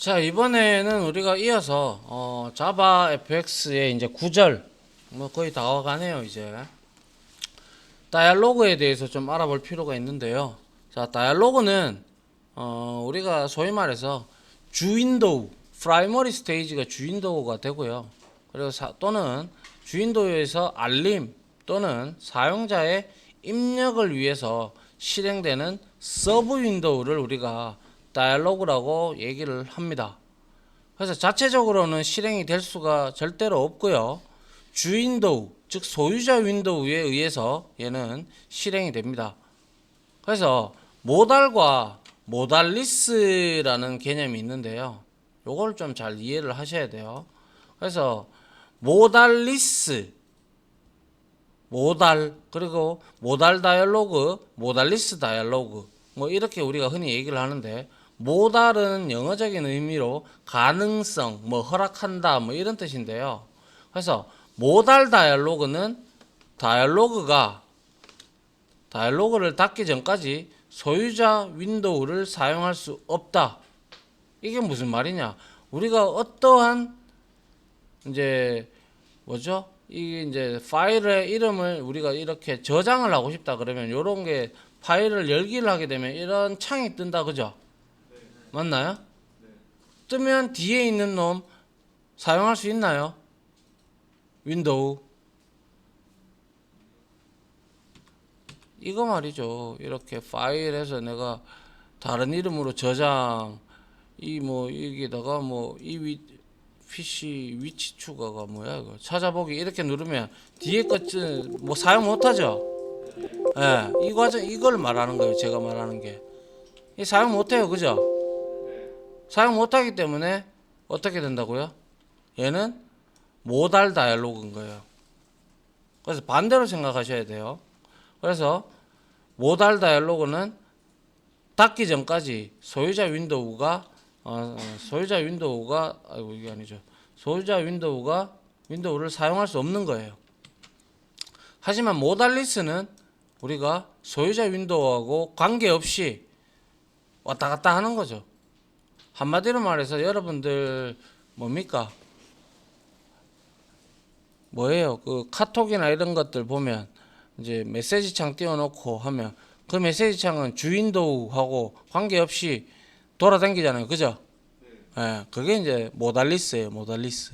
자, 이번에는 우리가 이어서 자바 fx의 이제 구절 뭐 거의 다 와가네요. 이제 다이얼로그에 대해서 좀 알아볼 필요가 있는데요. 자, 다이얼로그는 우리가 소위 말해서 주윈도우, 프라이머리 스테이지가 주윈도우가 되고요. 그리고 또는 주윈도우에서 알림 또는 사용자의 입력을 위해서 실행되는 서브 윈도우를 우리가 다이얼로그라고 얘기를 합니다. 그래서 자체적으로는 실행이 될 수가 절대로 없고요. 주윈도우, 즉 소유자 윈도우에 의해서 얘는 실행이 됩니다. 그래서 모달과 모달리스라는 개념이 있는데요. 요걸 좀 잘 이해를 하셔야 돼요. 그래서 모달리스, 모달, 그리고 모달 다이얼로그, 모달리스 다이얼로그 뭐 이렇게 우리가 흔히 얘기를 하는데, 모달은 영어적인 의미로 가능성, 뭐 허락한다, 뭐 이런 뜻인데요. 그래서 모달 다이얼로그는 다이얼로그를 닫기 전까지 소유자 윈도우를 사용할 수 없다. 이게 무슨 말이냐? 우리가 어떠한 이제 뭐죠? 이게 이제 파일의 이름을 우리가 이렇게 저장을 하고 싶다 그러면 요런 게 파일을 열기를 하게 되면 이런 창이 뜬다, 그죠? 맞나요? 뜨면 뒤에 있는 놈 사용할 수 있나요? 윈도우. 이거 말이죠. 이렇게 파일에서 내가 다른 이름으로 저장, 이 뭐 여기다가 뭐 이 PC 위치 추가가 뭐야 이거 찾아보기 이렇게 누르면 뒤에 것은 뭐 사용 못하죠. 예, 이 과정 이걸 말하는 거예요. 제가 말하는 게 이 사용 못해요, 그죠? 사용 못하기 때문에 어떻게 된다고요? 얘는 모달 다이얼로그인 거예요. 그래서 반대로 생각하셔야 돼요. 그래서 모달 다이얼로그는 닫기 전까지 소유자 윈도우가 아이고 이게 아니죠. 소유자 윈도우를 사용할 수 없는 거예요. 하지만 모달리스는 우리가 소유자 윈도우하고 관계없이 왔다 갔다 하는 거죠. 한마디로 말해서 여러분들 뭡니까? 뭐예요? 그 카톡이나 이런 것들 보면 이제 메시지 창 띄워놓고 하면 그 메시지 창은 주윈도우하고 관계없이 돌아다니잖아요, 그죠? 예, 그게 이제 모달리스예요, 모달리스.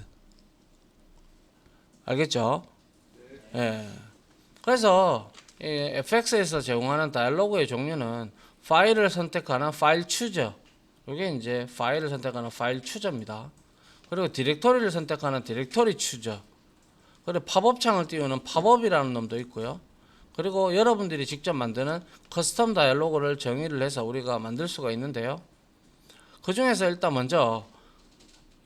알겠죠? 예. 그래서 FX에서 제공하는 다이얼로그의 종류는 파일을 선택하는 파일 추저, 이게 이제 파일을 선택하는 파일 추저입니다. 그리고 디렉토리를 선택하는 디렉토리 추저, 그리고 팝업 창을 띄우는 팝업이라는 놈도 있고요. 그리고 여러분들이 직접 만드는 커스텀 다이얼로그를 정의를 해서 우리가 만들 수가 있는데요. 그 중에서 일단 먼저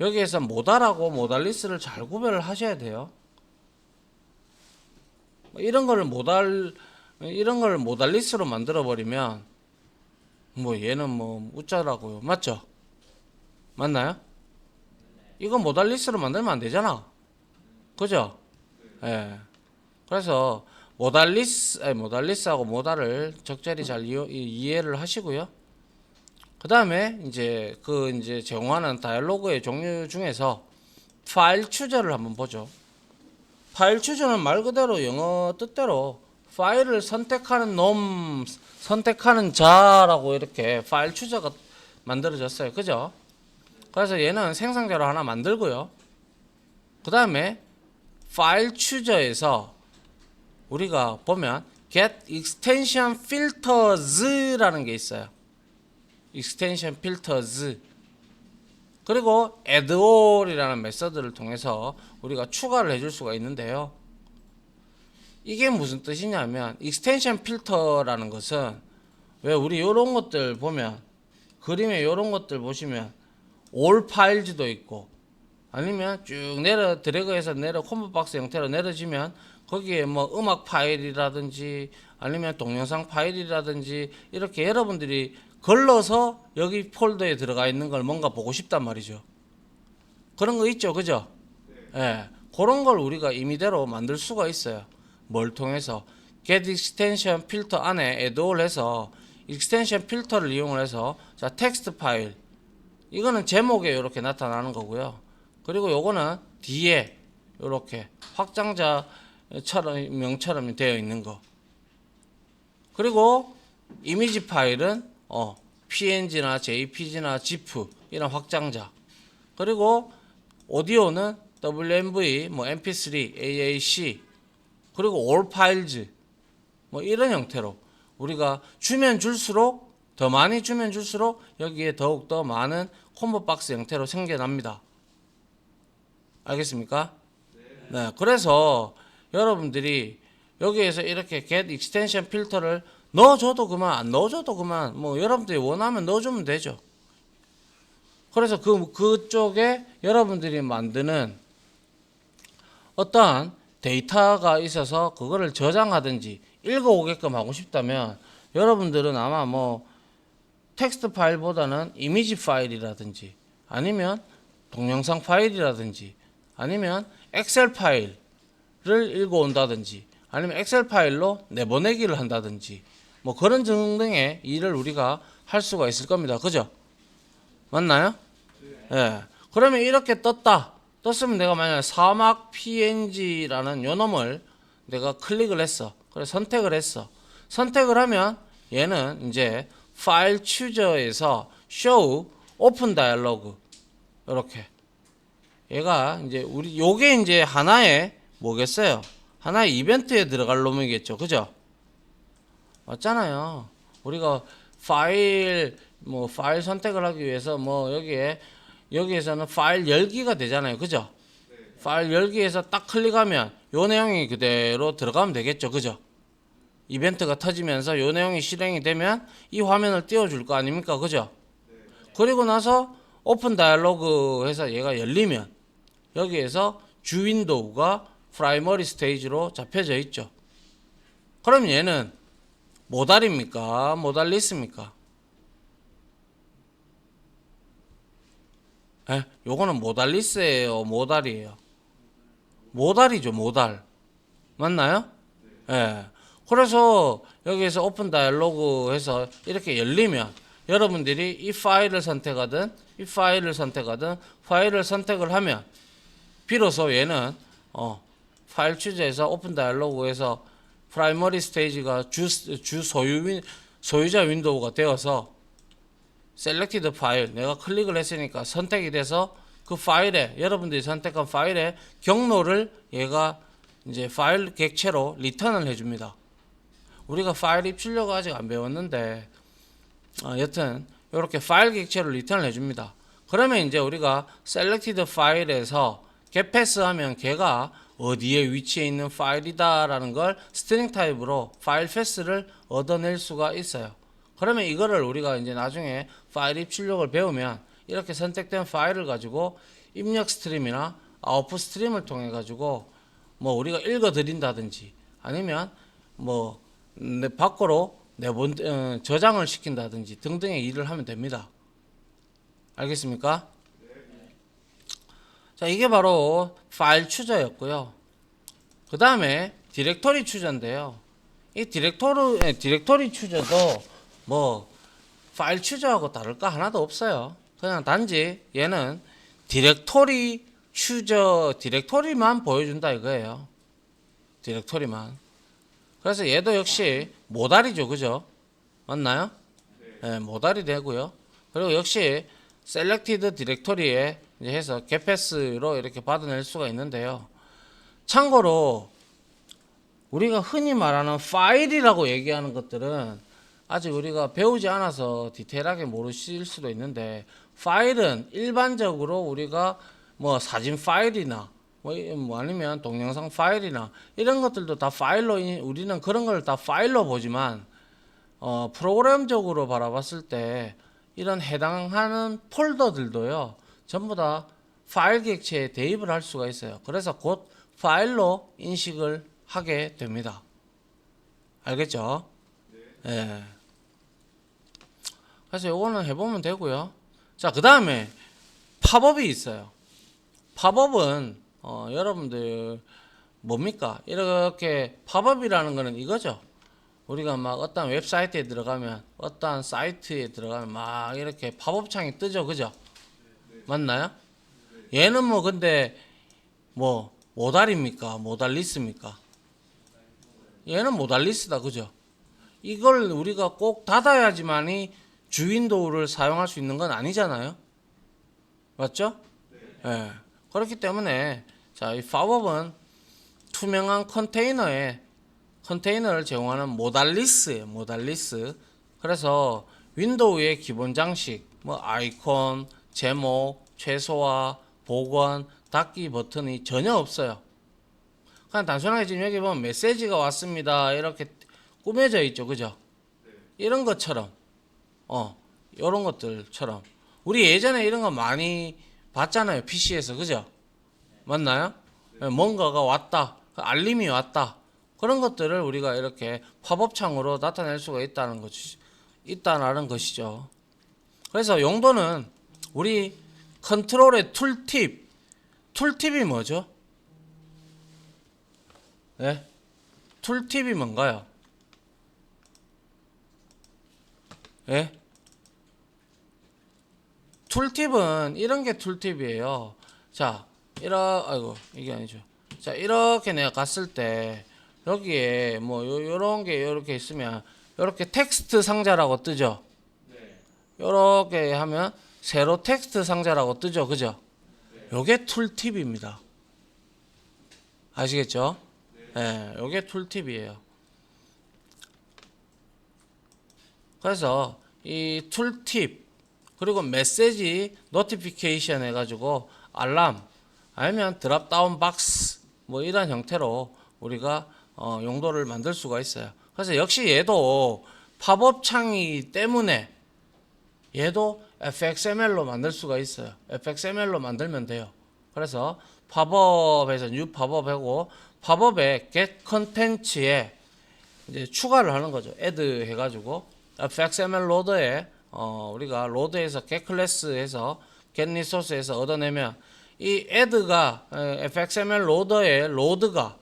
여기에서 모달하고 모달리스를 잘 구별을 하셔야 돼요. 이런 걸 모달리스로 만들어 버리면 뭐 얘는 뭐 웃자라고요, 맞죠? 맞나요? 이거 모달리스로 만들면 안 되잖아, 그죠? 예. 그래서 모달리스하고 모달을 적절히 잘 이해를 하시고요. 그 다음에 이제 제공하는 다이얼로그의 종류 중에서 파일 추저를 한번 보죠. 파일 추저는 말 그대로 영어 뜻대로 파일을 선택하는 놈, 선택하는 자라고 이렇게 파일 추저가 만들어졌어요, 그죠? 그래서 얘는 생성자로 하나 만들고요. 그 다음에 파일 추저에서 우리가 보면 get extension filters라는 게 있어요. extension filters. 그리고 add all이라는 메서드를 통해서 우리가 추가를 해줄 수가 있는데요. 이게 무슨 뜻이냐면 extension filter라는 것은 왜 우리 요런 것들 보면 그림에 요런 것들 보시면 all files도 있고 아니면 쭉 내려 드래그해서 내려 콤보박스 형태로 내려지면 거기에 뭐 음악 파일이라든지 아니면 동영상 파일이라든지 이렇게 여러분들이 걸러서 여기 폴더에 들어가 있는 걸 뭔가 보고 싶단 말이죠. 그런 거 있죠, 그죠? 예, 그런 걸 우리가 임의대로 만들 수가 있어요. 뭘 통해서 get extension filter 안에 add all 해서 extension filter를 이용을 해서 자 텍스트 파일 이거는 제목에 이렇게 나타나는 거고요. 그리고 요거는 뒤에 이렇게 확장자처럼 명처럼 되어 있는 거. 그리고 이미지 파일은 PNG나 JPG나 ZIP 이런 확장자. 그리고 오디오는 WMV, 뭐 MP3, AAC, 그리고 all files 뭐 이런 형태로 우리가 주면 줄수록 더 많이 주면 줄수록 여기에 더욱 더 많은 콤보 박스 형태로 생겨납니다. 알겠습니까? 네. 그래서 여러분들이 여기에서 이렇게 get extension 필터를 넣어줘도 그만, 안 넣어줘도 그만, 뭐 여러분들이 원하면 넣어주면 되죠. 그래서 그쪽에 여러분들이 만드는 어떠한 데이터가 있어서 그거를 저장하든지 읽어오게끔 하고 싶다면 여러분들은 아마 뭐 텍스트 파일보다는 이미지 파일이라든지 아니면 동영상 파일이라든지 아니면 엑셀 파일을 읽어온다든지 아니면 엑셀 파일로 내보내기를 한다든지 뭐 그런 등등의 일을 우리가 할 수가 있을 겁니다. 그죠? 맞나요? 예. 그러면 이렇게 떴으면 내가 만약 사막 png라는 요 놈을 내가 클릭을 했어. 그래서 선택을 했어. 선택을 하면 얘는 이제 파일 추저에서 show open dialog 이렇게 얘가 이제 우리 요게 이제 하나의 뭐겠어요? 하나의 이벤트에 들어갈 놈이겠죠. 그죠? 맞잖아요. 우리가 파일 선택을 하기 위해서 뭐 여기에서는 파일 열기가 되잖아요. 그죠? 파일 열기에서 딱 클릭하면 요 내용이 그대로 들어가면 되겠죠. 그죠? 이벤트가 터지면서 요 내용이 실행이 되면 이 화면을 띄워줄 거 아닙니까? 그죠? 그리고 나서 오픈 다이얼로그 해서 얘가 열리면 여기에서 주 윈도우가 프라이머리 스테이지로 잡혀져 있죠. 그럼 얘는 모달입니까? 모달리스입니까? 요거는 모달리스예요, 모달이에요? 모달이죠, 모달. 맞나요? 예. 그래서 여기에서 오픈 다이얼로그 해서 이렇게 열리면 여러분들이 이 파일을 선택하든 이 파일을 선택하든 파일을 선택을 하면 비로소 얘는 파일 추저에서 오픈 다이얼로그에서 프라이머리 스테이지가 주 소유자 윈도우가 되어서 셀렉티드 파일 내가 클릭을 했으니까 선택이 돼서 그 파일에 여러분들이 선택한 파일의 경로를 얘가 이제 파일 객체로 리턴을 해줍니다. 우리가 파일 입출력을 아직 안 배웠는데 여튼 이렇게 파일 객체로 리턴을 해줍니다. 그러면 이제 우리가 셀렉티드 파일에서 get 패스하면 걔가 어디에 위치해 있는 파일이다라는 걸 스트링 타입으로 파일 패스를 얻어낼 수가 있어요. 그러면 이거를 우리가 이제 나중에 파일 입출력을 배우면 이렇게 선택된 파일을 가지고 입력 스트림이나 아웃풋 스트림을 통해 가지고 뭐 우리가 읽어 드린다든지 아니면 뭐 밖으로 저장을 시킨다든지 등등의 일을 하면 됩니다. 알겠습니까? 자, 이게 바로 파일 추저였고요. 그 다음에 디렉토리 추저인데요. 이 디렉토리 추저도 뭐 파일 추저하고 다를까 하나도 없어요. 그냥 단지 얘는 디렉토리 추저 디렉토리만 보여준다 이거예요. 디렉토리만. 그래서 얘도 역시 모달이죠. 그죠? 맞나요? 네, 모달이 되고요. 그리고 역시 셀렉티드 디렉토리에 이제 해서 getPass로 이렇게 받아낼 수가 있는데요. 참고로 우리가 흔히 말하는 파일이라고 얘기하는 것들은 아직 우리가 배우지 않아서 디테일하게 모르실 수도 있는데 파일은 일반적으로 우리가 뭐 사진 파일이나 뭐 아니면 동영상 파일이나 이런 것들도 다 파일로 우리는 그런 걸 다 파일로 보지만 프로그램적으로 바라봤을 때 이런 해당하는 폴더들도요 전부 다 파일 객체에 대입을 할 수가 있어요. 그래서 곧 파일로 인식을 하게 됩니다. 알겠죠? 네. 그래서 요거는 해보면 되고요. 자, 그 다음에 팝업이 있어요. 팝업은 여러분들 뭡니까? 이렇게 팝업이라는 거는 이거죠. 우리가 막 어떤 웹사이트에 들어가면 어떤 사이트에 들어가면 막 이렇게 팝업 창이 뜨죠. 그죠? 맞나요? 얘는 뭐 근데 뭐 모달입니까? 모달리스입니까? 얘는 모달리스다, 그죠? 이걸 우리가 꼭 닫아야지만이 주윈도우를 사용할 수 있는 건 아니잖아요. 맞죠? 예. 그렇기 때문에 자, 이 팝업은 투명한 컨테이너를 제공하는 모달리스예요. 모달리스. 그래서 윈도우의 기본 장식, 뭐 아이콘, 제목, 최소화, 복원, 닫기 버튼이 전혀 없어요. 그냥 단순하게 지금 여기 보면 메시지가 왔습니다. 이렇게 꾸며져 있죠. 그죠? 이런 것처럼, 이런 것들처럼. 우리 예전에 이런 거 많이 봤잖아요. PC에서. 그죠? 맞나요? 뭔가가 왔다. 알림이 왔다. 그런 것들을 우리가 이렇게 팝업 창으로 나타낼 수가 있다는 것이죠. 그래서 용도는 우리 컨트롤의 툴팁이 뭐죠? 네? 툴팁이 뭔가요? 예? 툴팁은 이런 게 툴팁이에요. 자, 아이고, 이게 아니죠. 자, 이렇게 내가 갔을 때, 여기에 뭐, 요런 게 요렇게 있으면, 요렇게 텍스트 상자라고 뜨죠? 요렇게 하면, 세로 텍스트 상자라고 뜨죠? 그죠? 요게 툴팁입니다. 아시겠죠? 예, 요게 툴팁이에요. 그래서, 이 툴팁, 그리고 메시지 노티피케이션 해가지고, 알람, 아니면 드랍다운 박스 뭐 이런 형태로 우리가 용도를 만들 수가 있어요. 그래서 역시 얘도 팝업 창이기 때문에 얘도 fxml로 만들 수가 있어요. fxml로 만들면 돼요. 그래서 팝업에서 new 팝업하고 팝업에 get content에 이제 추가를 하는 거죠. add 해가지고 fxml 로더에 우리가 로드에서 get 클래스에서 get resource에서 얻어내면 이 add가 fxml 로더의 로드가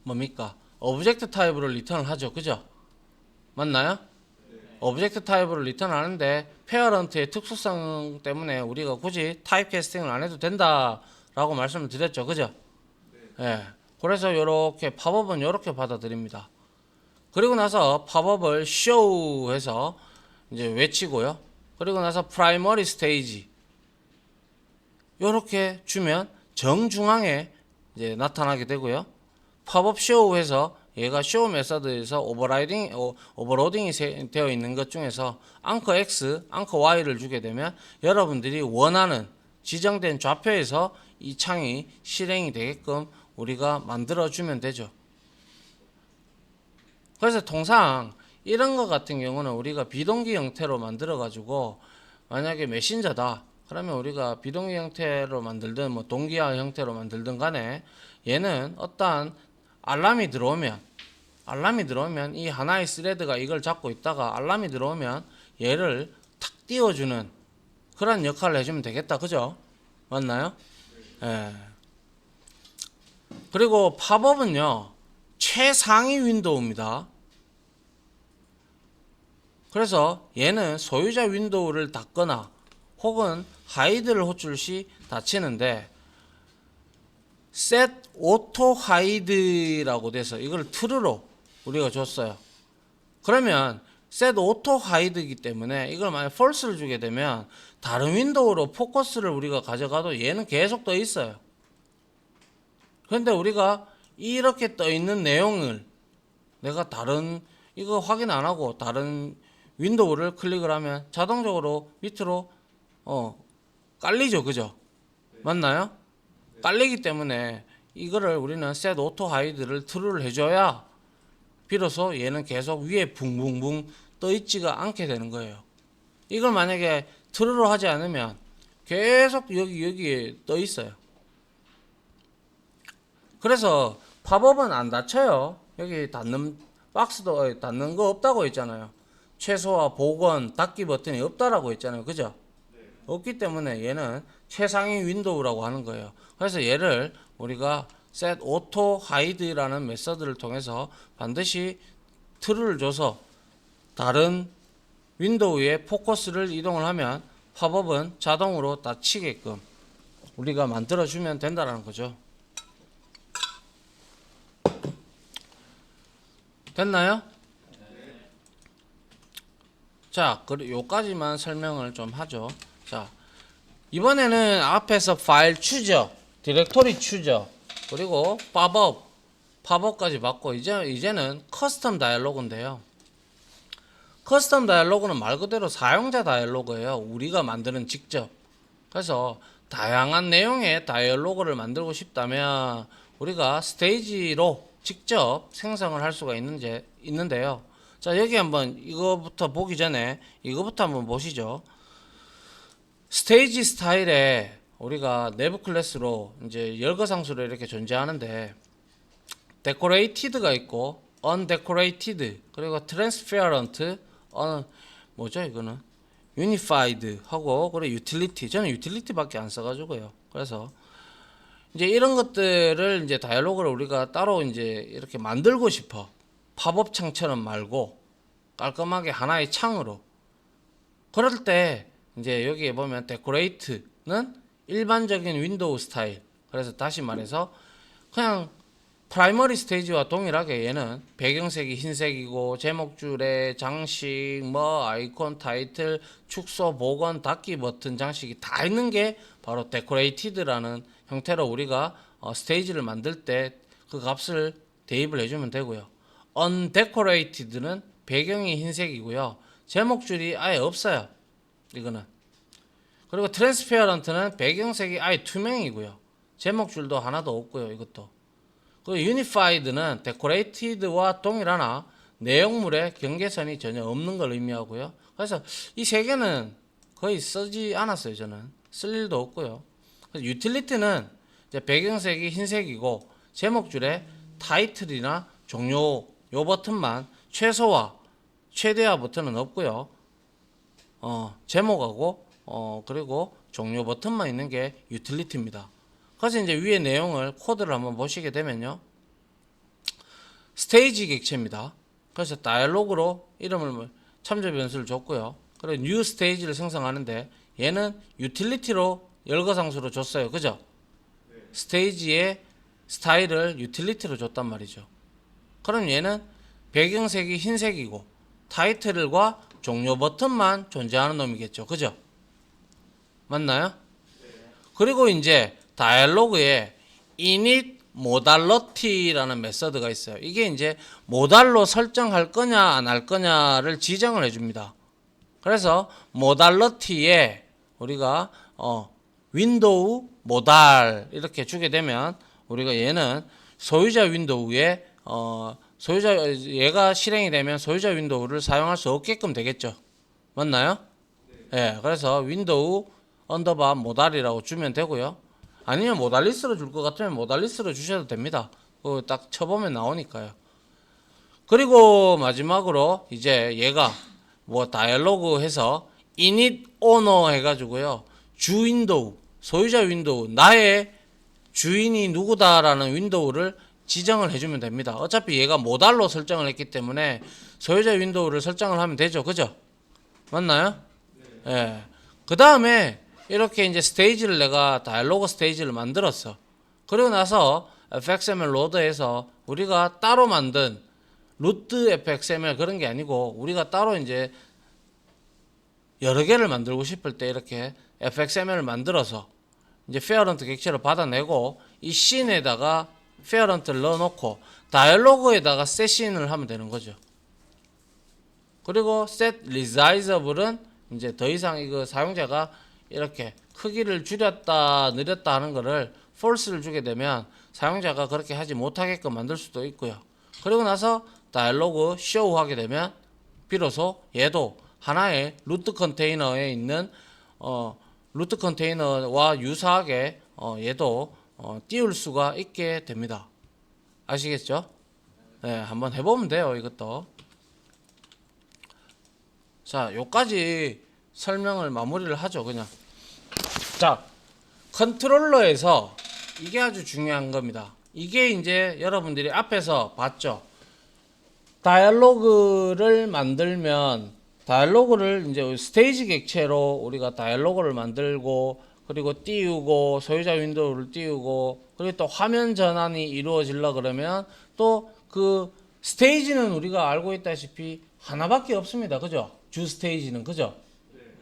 뭡니까? 오브젝트 타입으로 리턴을 하죠. 그죠? 맞나요? 오브젝트 타입으로 리턴하는데 페어런트의 특수성 때문에 우리가 굳이 타입 캐스팅을 안 해도 된다라고 말씀을 드렸죠. 그죠? 예. 그래서 요렇게 팝업은 요렇게 받아들입니다. 그리고 나서 팝업을 show 해서 이제 외치고요. 그리고 나서 primary stage 요렇게 주면 정중앙에 이제 나타나게 되고요. 팝업 쇼우에서 얘가 쇼우 메서드에서 오버로딩이 되어 있는 것 중에서 앙커 X, 앙커 Y를 주게 되면 여러분들이 원하는 지정된 좌표에서 이 창이 실행이 되게끔 우리가 만들어 주면 되죠. 그래서 통상 이런 것 같은 경우는 우리가 비동기 형태로 만들어 가지고 만약에 메신저다 그러면 우리가 비동기 형태로 만들든 뭐 동기화 형태로 만들든 간에 얘는 어떠한 알람이 들어오면 이 하나의 스레드가 이걸 잡고 있다가 알람이 들어오면 얘를 탁 띄워주는 그런 역할을 해주면 되겠다. 그죠? 맞나요? 예. 그리고 팝업은요 최상위 윈도우입니다. 그래서 얘는 소유자 윈도우를 닫거나 혹은 하이드를 호출 시 닫히는데 set auto hide라고 돼서 이걸 true로 우리가 줬어요. 그러면 set auto hide이기 때문에 이걸 만약 false를 주게 되면 다른 윈도우로 포커스를 우리가 가져가도 얘는 계속 떠 있어요. 그런데 우리가 이렇게 떠 있는 내용을 내가 이거 확인 안 하고 다른 윈도우를 클릭을 하면 자동적으로 밑으로 깔리죠. 그죠? 맞나요? 깔리기 때문에 이거를 우리는 set auto hide를 true를 해줘야 비로소 얘는 계속 위에 붕붕붕 떠 있지가 않게 되는 거예요. 이걸 만약에 true로 하지 않으면 계속 여기에 떠 있어요. 그래서 팝업은 안 닫혀요. 여기 닫는 박스도 닫는 거 없다고 했잖아요. 최소화, 복원, 닫기 버튼이 없다라고 했잖아요. 그죠? 없기 때문에 얘는 최상위 윈도우라고 하는 거예요. 그래서 얘를 우리가 set auto hide라는 메서드를 통해서 반드시 true를 줘서 다른 윈도우에 포커스를 이동을 하면 팝업은 자동으로 다 치게끔 우리가 만들어주면 된다는 거죠. 됐나요? 자, 요까지만 설명을 좀 하죠. 자, 이번에는 앞에서 파일 추적, 디렉토리 추적, 그리고 팝업까지 봤고, 이제는 커스텀 다이얼로그인데요. 커스텀 다이얼로그는 말 그대로 사용자 다이얼로그예요. 우리가 만드는 직접. 그래서 다양한 내용의 다이얼로그를 만들고 싶다면 우리가 스테이지로 직접 생성을 할 수가 있는데요. 자, 여기 한번 이거부터 보기 전에 이거부터 한번 보시죠. 스테이지 스타일에 우리가 내부 클래스로 이제 열거상수로 이렇게 존재하는데 데코레이티드가 있고 undecorated 그리고 transparent 뭐죠 이거는 unified 하고 그리고 utility 저는 utility밖에 안 써가지고요. 그래서 이제 이런 것들을 이제 다이얼로그를 우리가 따로 이제 이렇게 만들고 싶어. 팝업 창처럼 말고 깔끔하게 하나의 창으로. 그럴 때 이제 여기에 보면 데코레이트는 일반적인 윈도우 스타일. 그래서 다시 말해서 그냥 프라이머리 스테이지와 동일하게 얘는 배경색이 흰색이고 제목줄에 장식, 뭐 아이콘, 타이틀, 축소, 복원, 닫기 버튼 장식이 다 있는 게 바로 데코레이티드라는 형태로 우리가 스테이지를 만들 때 그 값을 대입을 해주면 되고요. undecorated는 배경이 흰색이고요. 제목줄이 아예 없어요. 이거는. 그리고 transparent는 배경색이 아예 투명이고요. 제목줄도 하나도 없고요. 이것도. 그 unified는 decorated와 동일하나 내용물에 경계선이 전혀 없는 걸 의미하고요. 그래서 이 세 개는 거의 쓰지 않았어요. 저는 쓸 일도 없고요. 그래서 utility는 이제 배경색이 흰색이고 제목줄에 타이틀이나 종료 요 버튼만 최소화 최대화 버튼은 없고요. 제목하고 그리고 종료 버튼만 있는 게 utility입니다. 그래서 이제 위에 내용을 코드를 한번 보시게 되면요. 스테이지 객체입니다. 그래서 다이얼로그로 이름을 참조 변수를 줬고요. 그리고 new 스테이지를 생성하는데 얘는 utility로 열거상수로 줬어요. 그죠? 네. 스테이지의 스타일을 utility로 줬단 말이죠. 그럼 얘는 배경색이 흰색이고 타이틀과 종료 버튼만 존재하는 놈이겠죠. 그죠? 맞나요? 네. 그리고 이제 다이얼로그에 init modality라는 메서드가 있어요. 이게 이제 모달로 설정할 거냐 안 할 거냐를 지정을 해줍니다. 그래서 modality에 우리가 윈도우 모달 이렇게 주게 되면 우리가 얘는 소유자 윈도우에 얘가 실행이 되면 소유자 윈도우를 사용할 수 없게끔 되겠죠. 맞나요? 네. 그래서 윈도우 언더바 모달이라고 주면 되고요. 아니면 모달리스로 줄 것 같으면 모달리스로 주셔도 됩니다. 그거 딱 쳐보면 나오니까요. 그리고 마지막으로 이제 얘가 뭐 다이얼로그 해서 init owner 해가지고요. 주 윈도우, 소유자 윈도우, 나의 주인이 누구다라는 윈도우를 지정을 해주면 됩니다. 어차피 얘가 모달로 설정을 했기 때문에 소유자 윈도우를 설정을 하면 되죠. 그죠? 맞나요? 네. 예. 그 다음에 이렇게 이제 스테이지를 내가 다이얼로그 스테이지를 만들었어. 그리고 나서 fxml 로드에서 우리가 따로 만든 루트 fxml 그런 게 아니고 우리가 따로 이제 여러 개를 만들고 싶을 때 이렇게 fxml을 만들어서 이제 페어런트 객체를 받아내고 이 씬에다가 페어런트를 넣어놓고 다이얼로그에다가 set 씬을 하면 되는 거죠. 그리고 set resizable은 이제 더 이상 이거 사용자가 이렇게 크기를 줄였다 늘렸다 하는 거를 false를 주게 되면 사용자가 그렇게 하지 못하게끔 만들 수도 있고요. 그리고 나서 다이얼로그 show 하게 되면 비로소 얘도 하나의 루트 컨테이너에 있는 루트 컨테이너와 유사하게 얘도 띄울 수가 있게 됩니다. 아시겠죠? 네, 한번 해보면 돼요. 이것도. 자, 요까지 설명을 마무리를 하죠. 그냥. 자, 컨트롤러에서 이게 아주 중요한 겁니다. 이게 이제 여러분들이 앞에서 봤죠. 다이얼로그를 만들면 다이얼로그를 이제 스테이지 객체로 우리가 다이얼로그를 만들고 그리고 띄우고 소유자 윈도우를 띄우고 그리고 또 화면 전환이 이루어지려 그러면 또 그 스테이지는 우리가 알고 있다시피 하나밖에 없습니다. 그죠? 주 스테이지는 그죠?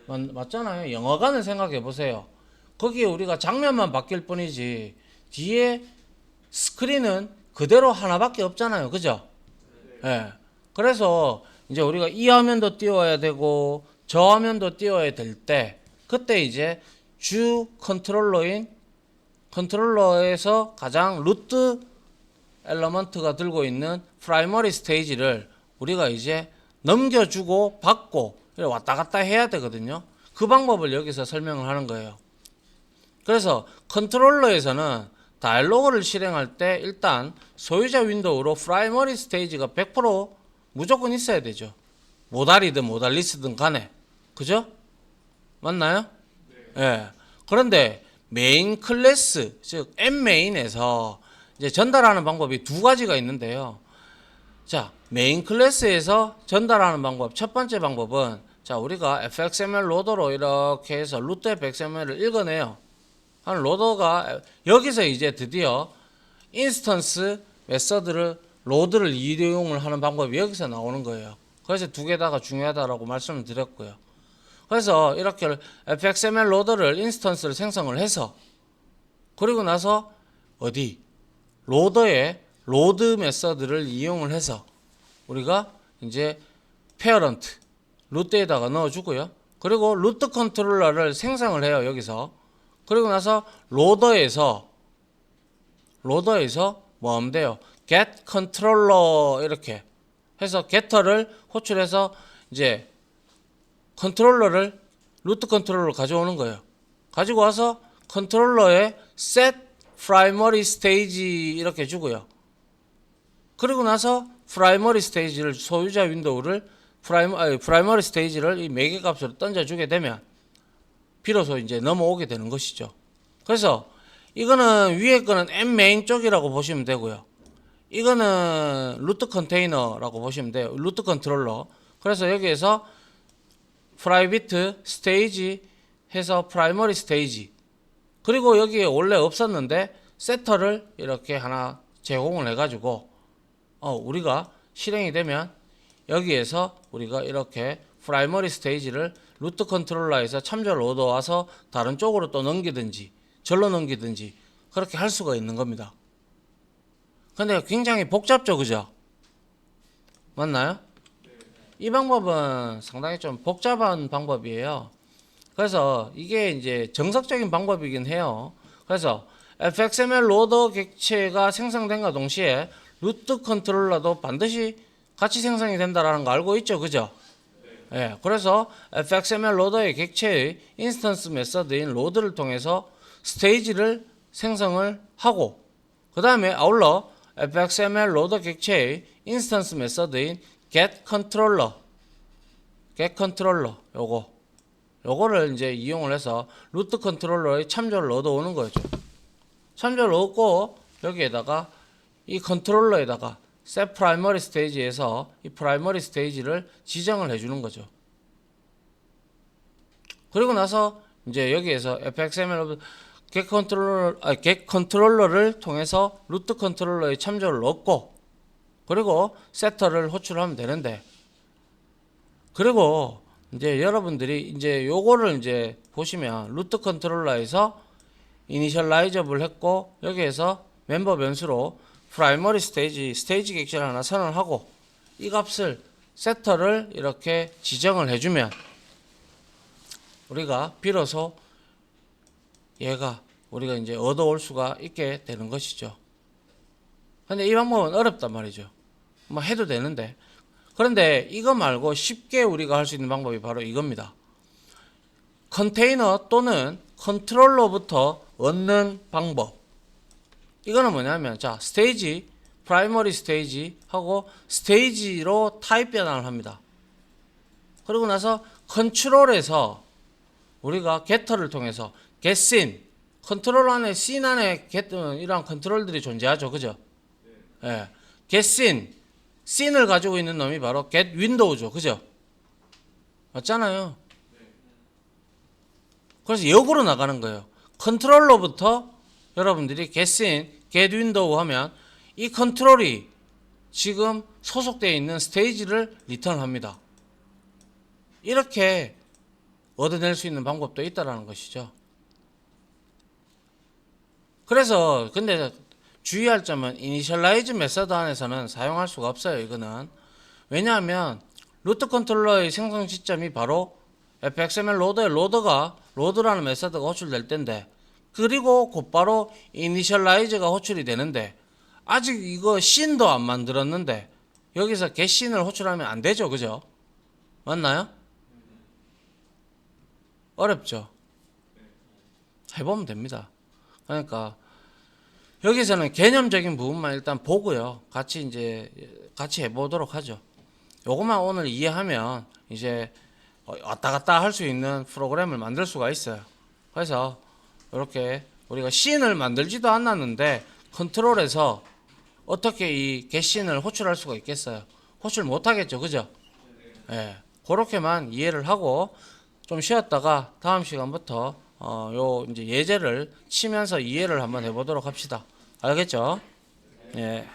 맞잖아요. 영화관을 생각해 보세요. 거기에 우리가 장면만 바뀔 뿐이지 뒤에 스크린은 그대로 하나밖에 없잖아요. 그죠? 예. 그래서 이제 우리가 이 화면도 띄워야 되고 저 화면도 띄워야 될 때 그때 이제 주 컨트롤러에서 가장 루트 엘러먼트가 들고 있는 프라이머리 스테이지를 우리가 이제 넘겨주고 받고 왔다 갔다 해야 되거든요. 그 방법을 여기서 설명을 하는 거예요. 그래서 컨트롤러에서는 다이얼로그를 실행할 때 일단 소유자 윈도우로 프라이머리 스테이지가 100% 무조건 있어야 되죠. 모달이든 모달리스든 간에. 그죠? 맞나요? 예. 그런데 메인 클래스, 즉 M메인에서 이제 전달하는 방법이 두 가지가 있는데요. 자, 메인 클래스에서 전달하는 방법. 첫 번째 방법은 자, 우리가 fxml 로더로 이렇게 해서 루트 fxml을 읽어내요. 한 로더가 여기서 이제 드디어 인스턴스 메서드를 로드를 이용을 하는 방법이 여기서 나오는 거예요. 그래서 두 개다가 중요하다라고 말씀을 드렸고요. 그래서 이렇게 fxml 로더를 인스턴스를 생성을 해서 그리고 나서 어디 로더의 로드 메서드를 이용을 해서 우리가 이제 페어런트 루트에다가 넣어주고요. 그리고 루트 컨트롤러를 생성을 해요. 여기서. 그리고 나서 로더에서 뭐 하면 돼요? get 컨트롤러 이렇게 해서 getter를 호출해서 이제 컨트롤러를 루트 컨트롤러로 가져오는 거예요. 가지고 와서 컨트롤러에 set primary stage 이렇게 주고요. 그리고 나서 프라이머리 스테이지를 소유자 윈도우를 프라이머리 스테이지를 이 매개 값으로 던져주게 되면 비로소 이제 넘어오게 되는 것이죠. 그래서 이거는 위에 거는 M메인 쪽이라고 보시면 되고요. 이거는 루트 컨테이너라고 보시면 돼요. 루트 컨트롤러. 그래서 여기에서 프라이빗 스테이지 해서 프라이머리 스테이지 그리고 여기에 원래 없었는데 세터를 이렇게 하나 제공을 해가지고 우리가 실행이 되면 여기에서 우리가 이렇게 프라이머리 스테이지를 루트 컨트롤러에서 참조를 얻어와서 다른 쪽으로 또 넘기든지 절로 넘기든지 그렇게 할 수가 있는 겁니다. 근데 굉장히 복잡죠, 그죠? 맞나요? 이 방법은 상당히 좀 복잡한 방법이에요. 그래서 이게 이제 정석적인 방법이긴 해요. 그래서 fxml 로더 객체가 생성된과 동시에 루트 컨트롤러도 반드시 같이 생성이 된다라는 거 알고 있죠, 그죠? 예, 그래서 fxml 로더의 객체의 인스턴스 메서드인 로드를 통해서 스테이지를 생성을 하고 그 다음에 아울러 fxml 로더 객체의 인스턴스 메서드인 get controller 요거를 이제 이용을 해서 루트 컨트롤러의 참조를 얻어오는 거죠. 참조를 얻고 여기에다가 이 컨트롤러에다가 set primary stage에서 이 primary stage를 지정을 해주는 거죠. 그리고 나서 이제 여기에서 fxml get 컨트롤러를 통해서 루트 컨트롤러의 참조를 얻고 그리고 세터를 호출하면 되는데 그리고 이제 여러분들이 이제 요거를 이제 보시면 루트 컨트롤러에서 이니셜라이저블 했고 여기에서 멤버 변수로 프라이머리 스테이지 객체를 하나 선언하고 이 값을 세터를 이렇게 지정을 해주면 우리가 비로소 얘가 우리가 이제 얻어올 수가 있게 되는 것이죠. 근데 이 방법은 어렵단 말이죠. 뭐 해도 되는데 그런데 이거 말고 쉽게 우리가 할 수 있는 방법이 바로 이겁니다. 컨테이너 또는 컨트롤러부터 얻는 방법. 이거는 뭐냐면 자 스테이지 프라이머리 스테이지 하고 스테이지로 타입 변환을 합니다. 그리고 나서 컨트롤에서 우리가 getter를 통해서 getScene 컨트롤 안에 scene 안에 이러한 컨트롤들이 존재하죠. 그죠? 예. getScene scene을 가지고 있는 놈이 바로 getWindow죠. 그죠? 맞잖아요. 그래서 역으로 나가는 거예요. 컨트롤러부터 여러분들이 getSyn, getWindow 하면 이 컨트롤이 지금 소속되어 있는 스테이지를 리턴합니다. 이렇게 얻어낼 수 있는 방법도 있다라는 것이죠. 그래서 근데 주의할 점은 이니셜라이즈 메서드 안에서는 사용할 수가 없어요. 이거는 왜냐하면 루트 컨트롤러의 생성 시점이 바로 fxml 로더의 로드라는 메서드가 호출될 텐데, 그리고 곧바로 이니셜라이즈가 호출이 되는데 아직 이거 씬도 안 만들었는데 여기서 getSyn을 호출하면 안 되죠. 그죠? 맞나요? 어렵죠? 해보면 됩니다. 그러니까 여기서는 개념적인 부분만 일단 보고요. 같이 해보도록 하죠. 요것만 오늘 이해하면 이제 왔다 갔다 할 수 있는 프로그램을 만들 수가 있어요. 그래서 이렇게 우리가 씬을 만들지도 않았는데 컨트롤에서 어떻게 이 getSyn을 호출할 수가 있겠어요? 호출 못 하겠죠. 그죠? 예. 그렇게만 이해를 하고 좀 쉬었다가 다음 시간부터 요 이제 예제를 치면서 이해를 한번 해보도록 합시다. 알겠죠? 예.